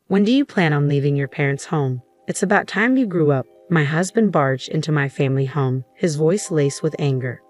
When do you plan on leaving your parents' home? It's about time you grew up. My husband barged into my family home, his voice laced with anger.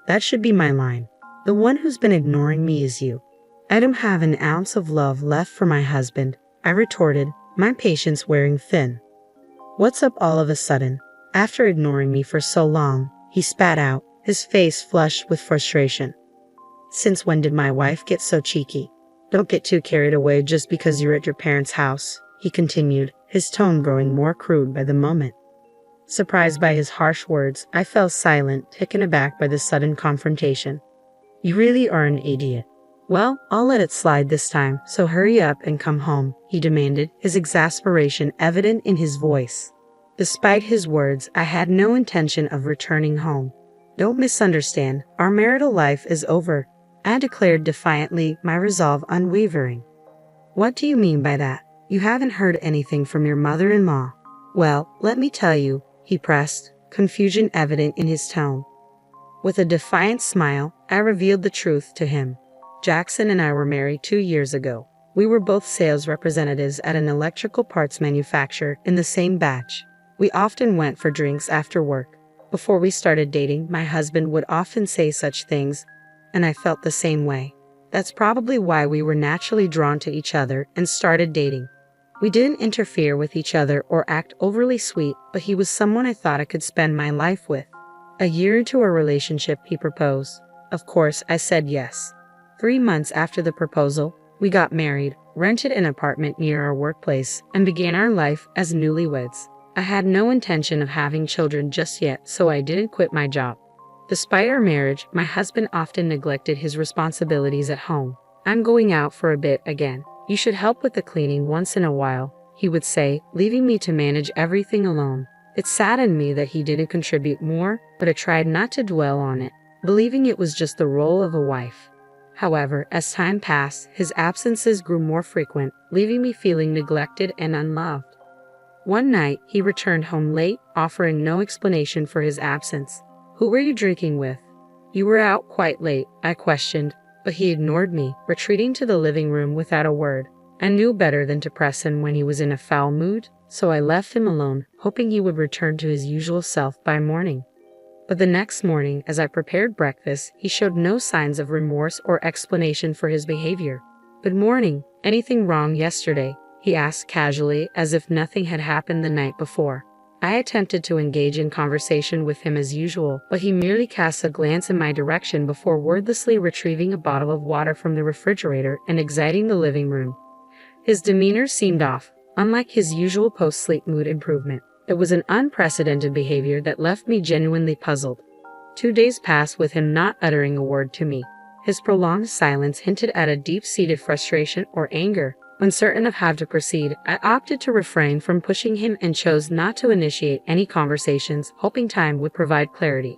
That should be my line. The one who's been ignoring me is you. I don't have an ounce of love left for my husband, I retorted, my patience wearing thin. What's up all of a sudden? After ignoring me for so long, he spat out, his face flushed with frustration. Since when did my wife get so cheeky? Don't get too carried away just because you're at your parents' house, he continued, his tone growing more crude by the moment. Surprised by his harsh words, I fell silent, taken aback by the sudden confrontation. You really are an idiot. Well, I'll let it slide this time, so hurry up and come home, he demanded, his exasperation evident in his voice. Despite his words, I had no intention of returning home. Don't misunderstand, our marital life is over, I declared defiantly, my resolve unwavering. What do you mean by that? You haven't heard anything from your mother-in-law. Well, let me tell you, he pressed, confusion evident in his tone. With a defiant smile, I revealed the truth to him. Jackson and I were married 2 years ago. We were both sales representatives at an electrical parts manufacturer in the same batch. We often went for drinks after work. Before we started dating, my husband would often say such things, and I felt the same way. That's probably why we were naturally drawn to each other and started dating. We didn't interfere with each other or act overly sweet, but he was someone I thought I could spend my life with. A year into our relationship, he proposed. Of course, I said yes. 3 months after the proposal, we got married, rented an apartment near our workplace, and began our life as newlyweds. I had no intention of having children just yet, so I didn't quit my job. Despite our marriage, my husband often neglected his responsibilities at home. I'm going out for a bit again. You should help with the cleaning once in a while, he would say, leaving me to manage everything alone. It saddened me that he didn't contribute more, but I tried not to dwell on it, believing it was just the role of a wife. However, as time passed, his absences grew more frequent, leaving me feeling neglected and unloved. One night, he returned home late, offering no explanation for his absence. Who were you drinking with? You were out quite late, I questioned, but he ignored me, retreating to the living room without a word. I knew better than to press him when he was in a foul mood, so I left him alone, hoping he would return to his usual self by morning. But the next morning, as I prepared breakfast, he showed no signs of remorse or explanation for his behavior. Good morning. Anything wrong yesterday? He asked casually, as if nothing had happened the night before. I attempted to engage in conversation with him as usual, but he merely cast a glance in my direction before wordlessly retrieving a bottle of water from the refrigerator and exiting the living room. His demeanor seemed off, unlike his usual post-sleep mood improvement. It was an unprecedented behavior that left me genuinely puzzled. 2 days passed with him not uttering a word to me. His prolonged silence hinted at a deep-seated frustration or anger. Uncertain of how to proceed, I opted to refrain from pushing him and chose not to initiate any conversations, hoping time would provide clarity.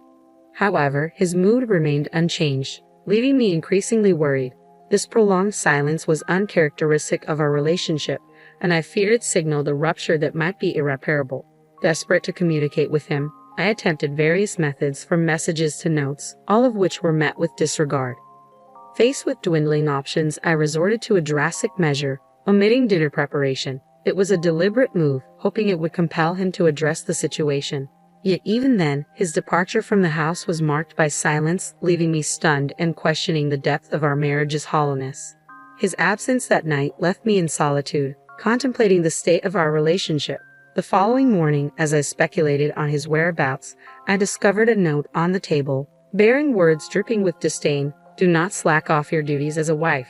However, his mood remained unchanged, leaving me increasingly worried. This prolonged silence was uncharacteristic of our relationship, and I feared it signaled a rupture that might be irreparable. Desperate to communicate with him, I attempted various methods from messages to notes, all of which were met with disregard. Faced with dwindling options, I resorted to a drastic measure, omitting dinner preparation. It was a deliberate move, hoping it would compel him to address the situation. Yet even then, his departure from the house was marked by silence, leaving me stunned and questioning the depth of our marriage's hollowness. His absence that night left me in solitude, contemplating the state of our relationship. The following morning, as I speculated on his whereabouts, I discovered a note on the table, bearing words dripping with disdain. Do not slack off your duties as a wife.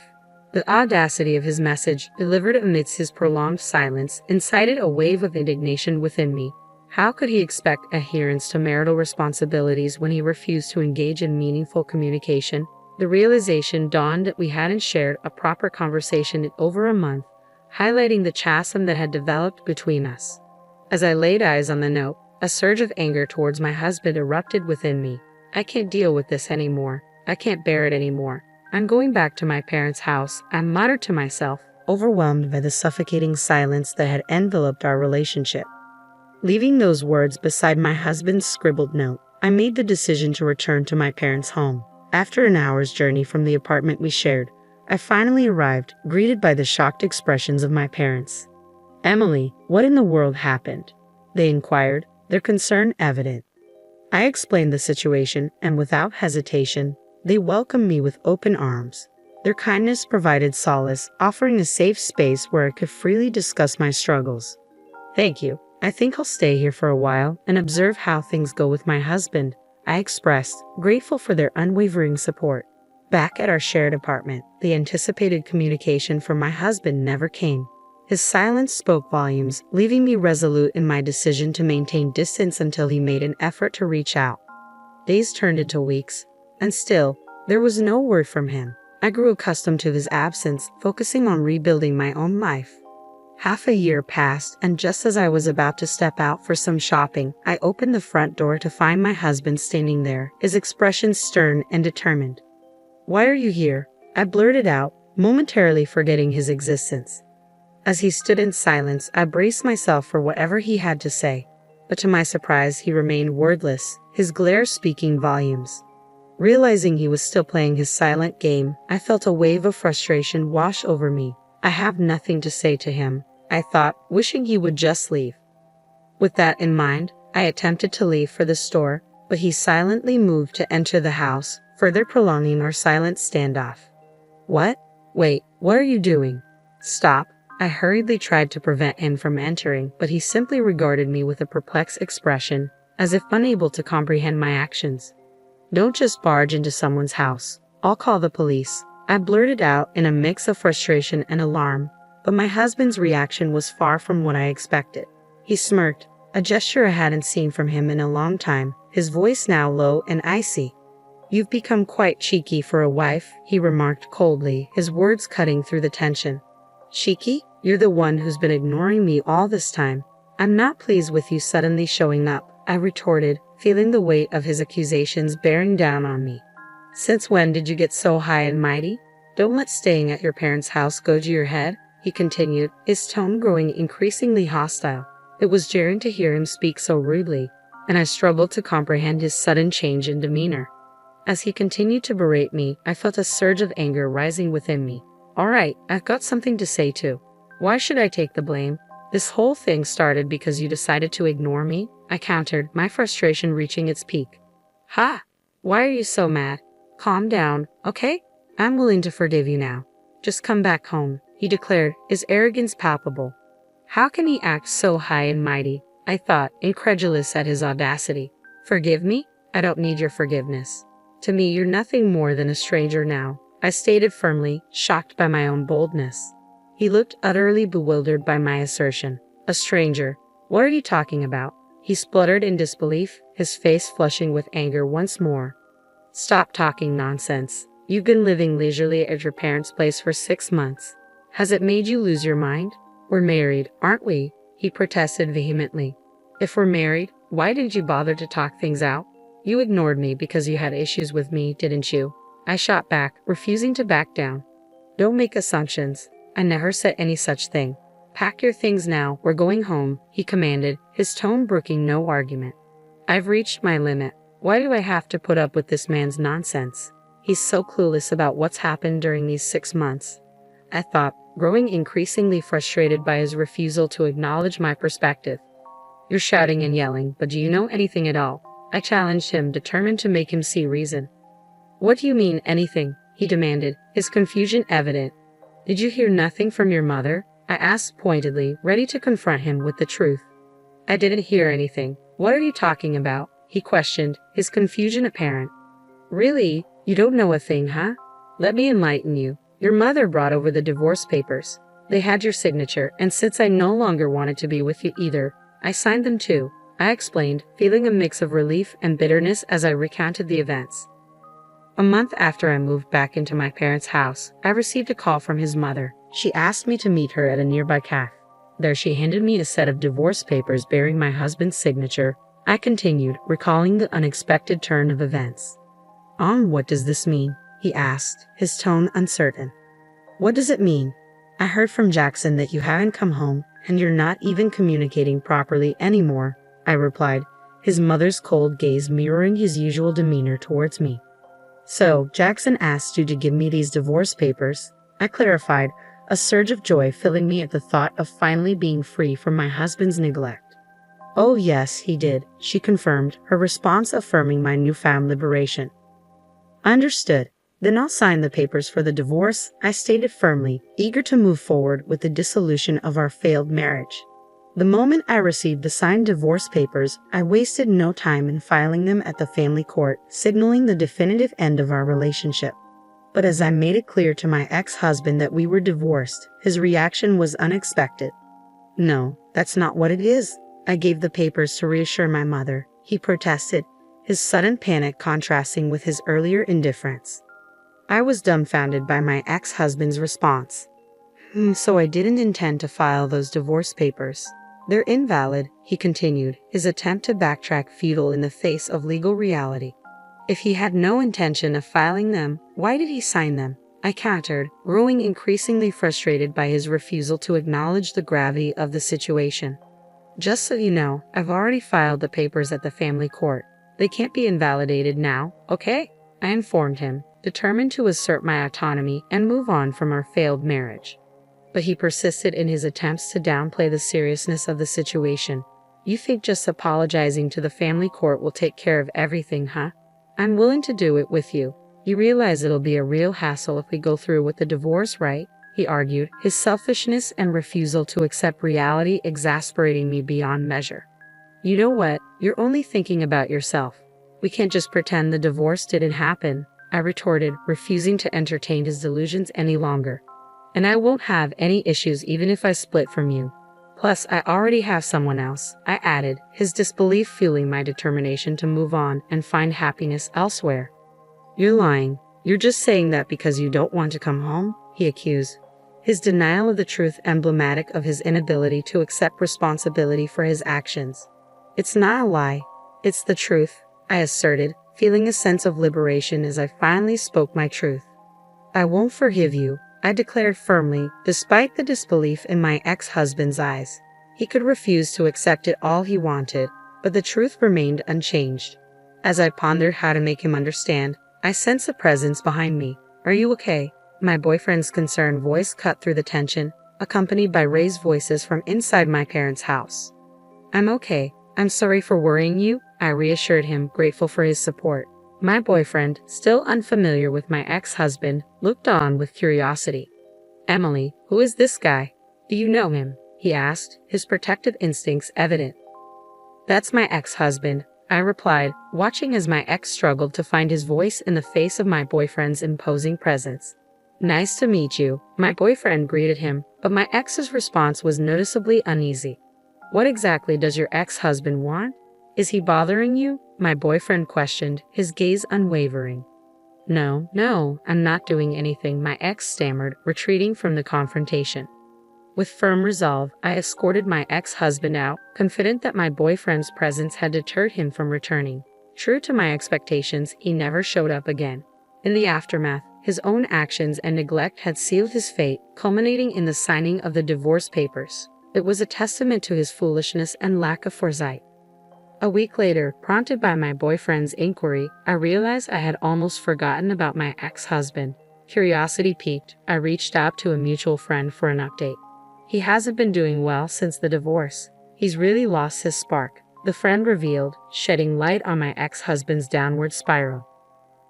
The audacity of his message, delivered amidst his prolonged silence, incited a wave of indignation within me. How could he expect adherence to marital responsibilities when he refused to engage in meaningful communication? The realization dawned that we hadn't shared a proper conversation in over a month, highlighting the chasm that had developed between us. As I laid eyes on the note, a surge of anger towards my husband erupted within me. I can't deal with this anymore. I can't bear it anymore. I'm going back to my parents' house, I muttered to myself, overwhelmed by the suffocating silence that had enveloped our relationship. Leaving those words beside my husband's scribbled note, I made the decision to return to my parents' home. After an hour's journey from the apartment we shared, I finally arrived, greeted by the shocked expressions of my parents. Emily, what in the world happened? They inquired, their concern evident. I explained the situation, and without hesitation, they welcomed me with open arms. Their kindness provided solace, offering a safe space where I could freely discuss my struggles. Thank you. I think I'll stay here for a while and observe how things go with my husband, I expressed, grateful for their unwavering support. Back at our shared apartment, the anticipated communication from my husband never came. His silence spoke volumes, leaving me resolute in my decision to maintain distance until he made an effort to reach out. Days turned into weeks, and still, there was no word from him. I grew accustomed to his absence, focusing on rebuilding my own life. Half a year passed, and just as I was about to step out for some shopping, I opened the front door to find my husband standing there, his expression stern and determined. "Why are you here?" I blurted out, momentarily forgetting his existence. As he stood in silence, I braced myself for whatever he had to say, but to my surprise, he remained wordless, his glare speaking volumes. Realizing he was still playing his silent game, I felt a wave of frustration wash over me. I have nothing to say to him, I thought, wishing he would just leave. With that in mind, I attempted to leave for the store, but he silently moved to enter the house, further prolonging our silent standoff. "What? Wait, what are you doing? Stop." I hurriedly tried to prevent him from entering, but he simply regarded me with a perplexed expression, as if unable to comprehend my actions. "Don't just barge into someone's house. I'll call the police," I blurted out in a mix of frustration and alarm, but my husband's reaction was far from what I expected. He smirked, a gesture I hadn't seen from him in a long time, his voice now low and icy. "You've become quite cheeky for a wife," he remarked coldly, his words cutting through the tension. "Cheeky? You're the one who's been ignoring me all this time. I'm not pleased with you suddenly showing up," I retorted, feeling the weight of his accusations bearing down on me. "Since when did you get so high and mighty? Don't let staying at your parents' house go to your head," he continued, his tone growing increasingly hostile. It was jarring to hear him speak so rudely, and I struggled to comprehend his sudden change in demeanor. As he continued to berate me, I felt a surge of anger rising within me. "All right, I've got something to say too. Why should I take the blame? This whole thing started because you decided to ignore me," I countered, my frustration reaching its peak. "Ha! Why are you so mad? Calm down, okay? I'm willing to forgive you now. Just come back home," he declared, his arrogance palpable. How can he act so high and mighty? I thought, incredulous at his audacity. "Forgive me? I don't need your forgiveness. To me, you're nothing more than a stranger now," I stated firmly, shocked by my own boldness. He looked utterly bewildered by my assertion. "A stranger? What are you talking about?" He spluttered in disbelief, his face flushing with anger once more. "Stop talking nonsense. You've been living leisurely at your parents' place for 6 months. Has it made you lose your mind? We're married, aren't we?" he protested vehemently. "If we're married, why didn't you bother to talk things out? You ignored me because you had issues with me, didn't you?" I shot back, refusing to back down. "Don't make assumptions. I never said any such thing. Pack your things now, we're going home," he commanded, his tone brooking no argument. "I've reached my limit. Why do I have to put up with this man's nonsense? He's so clueless about what's happened during these 6 months," I thought, growing increasingly frustrated by his refusal to acknowledge my perspective. "You're shouting and yelling, but do you know anything at all?" I challenged him, determined to make him see reason. "What do you mean, anything?" he demanded, his confusion evident. "Did you hear nothing from your mother?" I asked pointedly, ready to confront him with the truth. "I didn't hear anything. What are you talking about?" he questioned, his confusion apparent. "Really? You don't know a thing, huh? Let me enlighten you. Your mother brought over the divorce papers. They had your signature, and since I no longer wanted to be with you either, I signed them too," I explained, feeling a mix of relief and bitterness as I recounted the events. A month after I moved back into my parents' house, I received a call from his mother. She asked me to meet her at a nearby cafe. There she handed me a set of divorce papers bearing my husband's signature. I continued, recalling the unexpected turn of events. What does this mean?" he asked, his tone uncertain. "What does it mean? I heard from Jackson that you haven't come home, and you're not even communicating properly anymore," I replied, his mother's cold gaze mirroring his usual demeanor towards me. "So, Jackson asked you to give me these divorce papers," I clarified, a surge of joy filling me at the thought of finally being free from my husband's neglect. "Oh yes, he did," she confirmed, her response affirming my newfound liberation. "Understood. Then I'll sign the papers for the divorce," I stated firmly, eager to move forward with the dissolution of our failed marriage. The moment I received the signed divorce papers, I wasted no time in filing them at the family court, signaling the definitive end of our relationship. But as I made it clear to my ex-husband that we were divorced, his reaction was unexpected. "No, that's not what it is." I gave the papers to reassure my mother. He protested, his sudden panic contrasting with his earlier indifference. I was dumbfounded by my ex-husband's response. So I didn't intend to file those divorce papers. They're invalid," he continued, his attempt to backtrack futile in the face of legal reality. "If he had no intention of filing them, why did he sign them?" I countered, growing increasingly frustrated by his refusal to acknowledge the gravity of the situation. "Just so you know, I've already filed the papers at the family court. They can't be invalidated now, okay?" I informed him, determined to assert my autonomy and move on from our failed marriage. But he persisted in his attempts to downplay the seriousness of the situation. "You think just apologizing to the family court will take care of everything, huh? I'm willing to do it with you. You realize it'll be a real hassle if we go through with the divorce, right?" he argued, his selfishness and refusal to accept reality exasperating me beyond measure. "You know what? You're only thinking about yourself. We can't just pretend the divorce didn't happen," I retorted, refusing to entertain his delusions any longer. "And I won't have any issues even if I split from you. Plus, I already have someone else," I added, his disbelief fueling my determination to move on and find happiness elsewhere. "You're lying. You're just saying that because you don't want to come home," he accused, his denial of the truth emblematic of his inability to accept responsibility for his actions. "It's not a lie. It's the truth," I asserted, feeling a sense of liberation as I finally spoke my truth. "I won't forgive you," I declared firmly, despite the disbelief in my ex-husband's eyes. He could refuse to accept it all he wanted, but the truth remained unchanged. As I pondered how to make him understand, I sensed a presence behind me. "Are you okay?" My boyfriend's concerned voice cut through the tension, accompanied by raised voices from inside my parents' house. "I'm okay. I'm sorry for worrying you," I reassured him, grateful for his support. My boyfriend, still unfamiliar with my ex-husband, looked on with curiosity. "Emily, who is this guy? Do you know him?" he asked, his protective instincts evident. "That's my ex-husband," I replied, watching as my ex struggled to find his voice in the face of my boyfriend's imposing presence. "Nice to meet you," my boyfriend greeted him, but my ex's response was noticeably uneasy. "What exactly does your ex-husband want? Is he bothering you?" my boyfriend questioned, his gaze unwavering. No, I'm not doing anything," my ex stammered, retreating from the confrontation. With firm resolve, I escorted my ex-husband out, confident that my boyfriend's presence had deterred him from returning. True to my expectations, he never showed up again. In the aftermath, his own actions and neglect had sealed his fate, culminating in the signing of the divorce papers. It was a testament to his foolishness and lack of foresight. A week later, prompted by my boyfriend's inquiry, I realized I had almost forgotten about my ex-husband. Curiosity piqued, I reached out to a mutual friend for an update. "He hasn't been doing well since the divorce. He's really lost his spark," the friend revealed, shedding light on my ex-husband's downward spiral.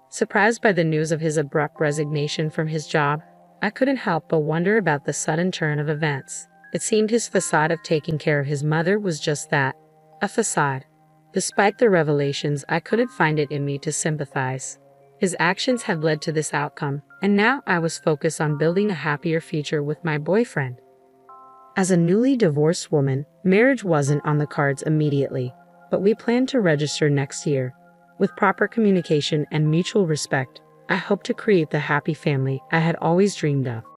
Surprised by the news of his abrupt resignation from his job, I couldn't help but wonder about the sudden turn of events. It seemed his facade of taking care of his mother was just that, a facade. Despite the revelations, I couldn't find it in me to sympathize. His actions had led to this outcome, and now I was focused on building a happier future with my boyfriend. As a newly divorced woman, marriage wasn't on the cards immediately, but we planned to register next year. With proper communication and mutual respect, I hope to create the happy family I had always dreamed of.